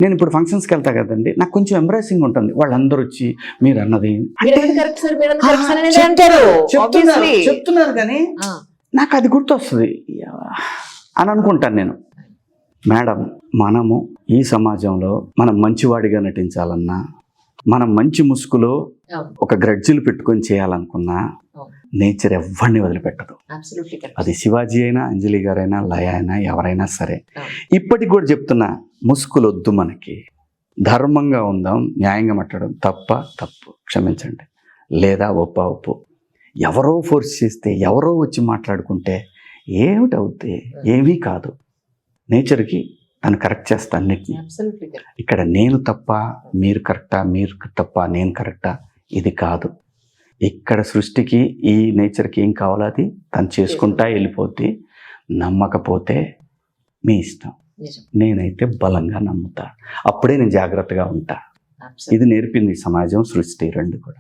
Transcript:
నేను ఇప్పుడు ఫంక్షన్స్కి వెళ్తా కదండి, నాకు కొంచెం ఎంబ్రాసింగ్ ఉంటుంది. వాళ్ళందరూ వచ్చి మీరు అన్నది చెప్తున్నారు కానీ నాకు అది గుర్తొస్తుంది అని అనుకుంటాను నేను. మేడం, మనము ఈ సమాజంలో మనం మంచివాడిగా నటించాలన్నా, మనం మంచి ముసుగులో ఒక గ్రడ్జిలు పెట్టుకొని చేయాలనుకున్నా నేచర్ ఎవరిని వదిలిపెట్టదు. అది శివాజీ అయినా, అంజలి గారైనా, లయ అయినా, ఎవరైనా సరే. ఇప్పటికి కూడా చెప్తున్నా, ముసుగులు వద్దు మనకి. ధర్మంగా ఉందాం, న్యాయంగా మాట్లాడడం. తప్పు క్షమించండి, లేదా ఒప్పు. ఎవరో ఫోర్స్ చేస్తే, ఎవరో వచ్చి మాట్లాడుకుంటే ఏమిటవుద్ది? ఏమీ కాదు. నేచర్కి తను కరెక్ట్ చేస్తా అన్నిటినీ. ఇక్కడ నేను తప్ప, మీరు కరెక్టా, మీరు తప్ప, నేను కరెక్టా, ఇది కాదు. ఇక్కడ సృష్టికి, ఈ నేచర్కి ఏం కావాలో అది తను చేసుకుంటా వెళ్ళిపోద్ది. నమ్మకపోతే మీ ఇష్టం. నేనైతే బలంగా నమ్ముతా. అప్పుడే నేను జాగ్రత్తగా ఉంటా. ఇది నేర్పింది సమాజం, సృష్టి రెండు కూడా.